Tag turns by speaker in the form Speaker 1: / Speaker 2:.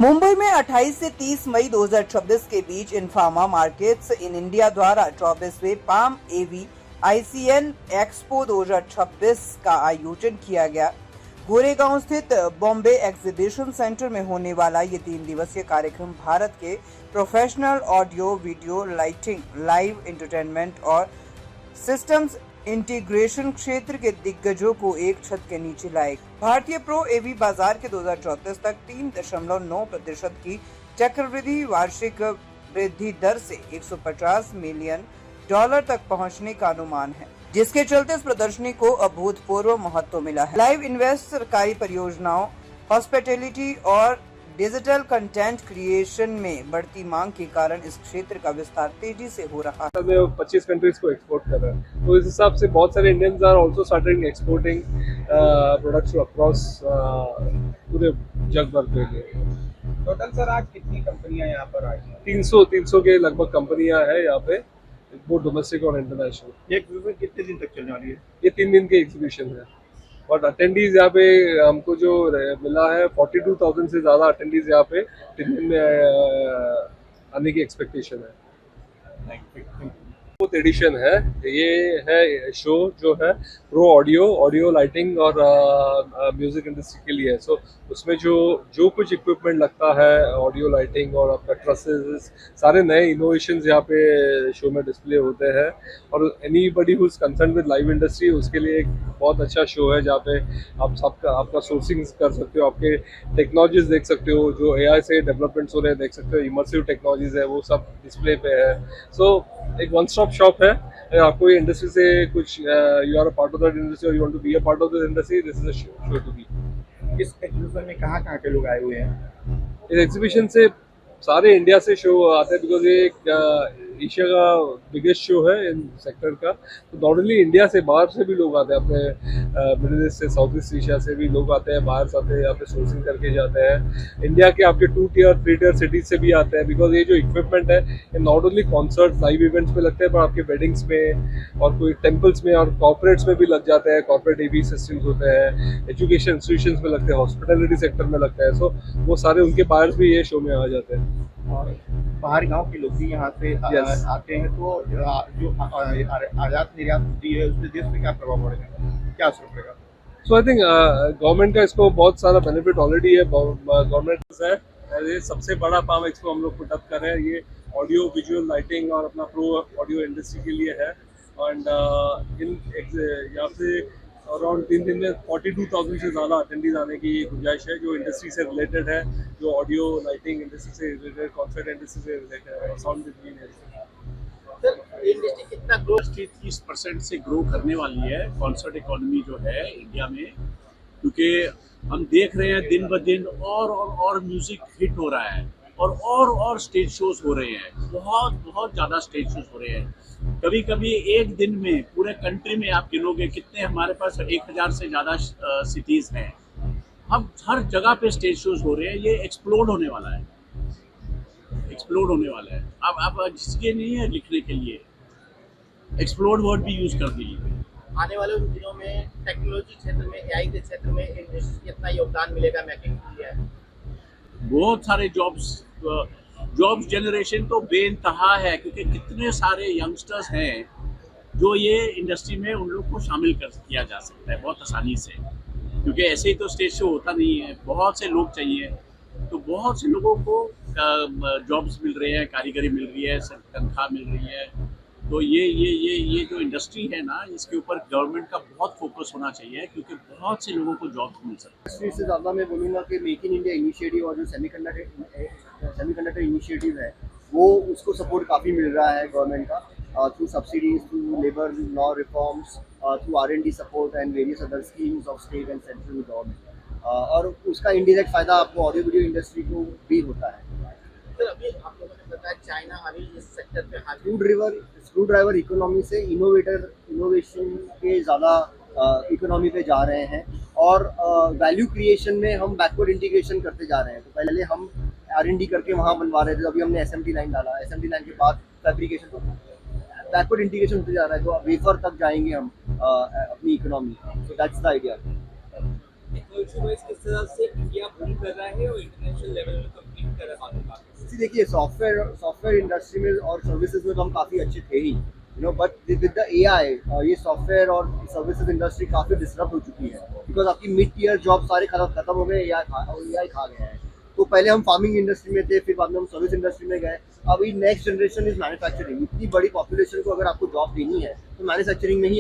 Speaker 1: मुंबई में 28 से 30 मई 2026 के बीच इन्फामा मार्केट्स इन इंडिया द्वारा 24वें पाम एवी आईसीएन एक्सपो 2026 का आयोजन किया गया। गोरेगांव स्थित बॉम्बे एग्जीबिशन सेंटर में होने वाला ये 3 दिवसीय कार्यक्रम भारत के professional audio video lighting, live entertainment और सिस्टम्स इंटीग्रेशन क्षेत्र के दिग्गजों को एक छत के नीचे लाए। भारतीय प्रो एवी बाजार के 2034 तक 3.9% की चक्रवृद्धि वार्षिक वृद्धि दर से $150 मिलियन तक पहुंचने का अनुमान है, जिसके चलते इस प्रदर्शनी को अभूतपूर्व महत्व मिला है। लाइव इन्वेस्ट, सरकारी परियोजनाओं, हॉस्पिटैलिटी और डिजिटल कंटेंट क्रिएशन में बढ़ती मांग के कारण इस क्षेत्र का विस्तार तेजी से हो रहा है।
Speaker 2: 25 कंट्रीज को एक्सपोर्ट कर रहा है, तो इस हिसाब से बहुत सारे Indians are also starting exporting products across पूरे जग भर के लिए।
Speaker 3: टोटल सर आज कितनी कंपनियां यहाँ पर आई हैं?
Speaker 2: 300 के लगभग कंपनियां हैं यहाँ पे, वो डोमेस्टिक और इंटरनेशनल।
Speaker 3: ये एग्जीबिशन कितने दिन तक चलने वाली है?
Speaker 2: ये 3 दिन के एग्जीबिशन है और अटेंडीज यहाँ पे हमको जो मिला है 42,000 से ज़्यादा अटेंडीज यहाँ पे 3 दिन में आने की एक्सपेक्टेशन है। फोर्थ एडिशन है, ये है शो जो है प्रो ऑडियो लाइटिंग और म्यूजिक इंडस्ट्री के लिए है। सो उसमें जो कुछ इक्विपमेंट लगता है, ऑडियो लाइटिंग और आपका ट्रसेस, सारे नए इनोवेशंस यहाँ पे शो में डिस्प्ले होते हैं। और anybody who is concern with live industry उसके लिए एक बहुत अच्छा शो है जहाँ पे आप आपका सोर्सिंग कर सकते हो, आपके टेक्नोलॉजीज देख सकते हो, जो AI से डेवलपमेंट्स हो रहे हैं देख सकते हो, इमर्सिव टेक्नोलॉजीज है वो सब डिस्प्ले पे है। सो एक वन स्टॉप शॉप है। अगर आपको ये इंडस्ट्री से कुछ you are a part of that industry और you want to be a part of this industry, this is a show to be.
Speaker 3: इस एग्जीबिशन में कहाँ के लोग आए हुए हैं?
Speaker 2: इस एग्जीबिशन से सारे इंडिया से शो आते हैं, बिकॉज ये एक एशिया का बिगेस्ट शो है इन सेक्टर का। तो नॉट ओनली इंडिया से, बाहर से भी लोग आते हैं, अपने मिडिल ईस्ट से, साउथ ईस्ट एशिया से भी लोग आते हैं, बाहर से आते हैं, यहाँ पे सोर्सिंग करके जाते हैं। इंडिया के आपके 2 टियर 3 टियर सिटीज से भी आते हैं, बिकॉज ये जो इक्विपमेंट है ये not only concert live events में लगते हैं, पर आपके वेडिंग्स में और कोई टेम्पल्स में और कॉर्पोरेट्स में भी लग जाते हैं। कॉर्पोरेट AV सिस्टम्स होते हैं, एजुकेशन इंस्टीट्यूशंस में लगते हैं, हॉस्पिटैलिटी सेक्टर में लगता है। सो वो सारे उनके बायर्स भी ये शो में आ जाते हैं
Speaker 3: और बाहर गांव के लोग भी यहाँ पे आते हैं। तो जो आयात निर्यात होती है उससे देश पे क्या प्रभाव पड़ेगा, क्या असर पड़ेगा?
Speaker 2: सो आई थिंक गवर्नमेंट का इसको बहुत सारा बेनिफिट ऑलरेडी है। गवर्नमेंट है, ये सबसे बड़ा पाम एक्सपो हम लोग पुट अप कर रहे हैं। ये ऑडियो विजुअल लाइटिंग और अपना प्रो ऑडियो इंडस्ट्री के लिए है। एंड यहाँ पे अराउंड 3 दिन में 42,000 से ज़्यादा अटेंडीज आने की गुंजाइश है, जो इंडस्ट्री से रिलेटेड है, जो ऑडियो लाइटिंग इंडस्ट्री से रिलेटेड, कॉन्सर्ट इंडस्ट्री से रिलेटेड है, साउंड डिजाइन है।
Speaker 4: इंडस्ट्री कितना ग्रो? 30% से ग्रो करने वाली है कॉन्सर्ट इकोनॉमी जो है इंडिया में, क्योंकि हम देख रहे हैं दिन ब दिन और म्यूजिक हिट हो रहा है और स्टेज शोज हो रहे हैं, बहुत ज़्यादा स्टेज शोज हो रहे हैं। कभी कभी एक दिन में पूरे कंट्री में आप गिनोगे कितने, हमारे पास 1000 से ज़्यादा सिटीज़ हैं। अब हर जगह पे स्टेज शोज हो रहे हैं, ये एक्सप्लोड होने वाला है। अब जिसके नहीं है लिखने के लिए एक्सप्लोड वर्ड भी यूज कर दीजिए।
Speaker 5: आने वाले दिनों में टेक्नोलॉजी क्षेत्र में, AI के क्षेत्र में इंडस्ट्री कितना योगदान मिलेगा मेकिंग के लिए?
Speaker 4: बहुत सारे जॉब्स जनरेशन तो बेइंतहा है, क्योंकि कितने सारे यंगस्टर्स हैं जो ये इंडस्ट्री में उन लोग को शामिल किया जा सकता है बहुत आसानी से, क्योंकि ऐसे ही तो स्टेज शो होता नहीं है, बहुत से लोग चाहिए। तो बहुत से लोगों को जॉब्स मिल रहे हैं, कारीगरी मिल रही है, तनख्वाह मिल रही है। तो ये जो इंडस्ट्री है ना, इसके ऊपर गवर्नमेंट का बहुत फोकस होना चाहिए, क्योंकि बहुत से लोगों को जॉब्स मिल सकते हैं।
Speaker 6: इंडस्ट्री से ज़्यादा मैं बोलूँगा कि मेक इन इंडिया इनिशिएटिव और जो सेमीकंडक्टर इनिशिएटिव है वो उसको सपोर्ट काफ़ी मिल रहा है गवर्नमेंट का, through subsidies, through labour law reforms, through R&D support and various other schemes of state and central government, और उसका इंडायरेक्ट फ़ायदा आपको ऑडियो वीडियो इंडस्ट्री को भी होता है।
Speaker 5: सर अभी आप लोगों ने बताया चाइना अभी इस सेक्टर पे
Speaker 6: स्क्रू ड्राइवर इकोनॉमी से इनोवेशन के ज़्यादा इकोनॉमी पे जा रहे हैं, और वैल्यू क्रिएशन में हम बैकवर्ड इंटीग्रेशन करते जा रहे हैं। तो पहले हम R&D करके वहाँ बनवा रहे थे, अभी हमने SMT लाइन डाला, SMT लाइन के बाद फैब्रिकेशन, तो बैकवर्ड इंटीग्रेशन होते जा रहा है, तो वेफर तक जाएंगे हम अपनी economy. So that's the idea.
Speaker 7: Technology wise किस तरह से इंडिया बूम कर रहा है और इंटरनेशनल लेवल में
Speaker 6: देखिए सॉफ्टवेयर इंडस्ट्री में और सर्विसेज में तो हम काफ़ी अच्छे थे ही, you know, but with the AI ये सॉफ्टवेयर और सर्विसेज इंडस्ट्री काफ़ी डिस्टर्ब हो चुकी है, बिकॉज आपकी मिड ईयर जॉब सारे खत्म हो गए, एआई खा गया है। तो पहले हम फार्मिंग इंडस्ट्री में थे, फिर बाद में हम सर्विस इंडस्ट्री में गए, अभी नेक्स्ट जनरेशन इज मैन्युफैक्चरिंग। इतनी बड़ी पॉपुलेशन को अगर आपको जॉब देनी है तो मैन्युफैक्चरिंग में ही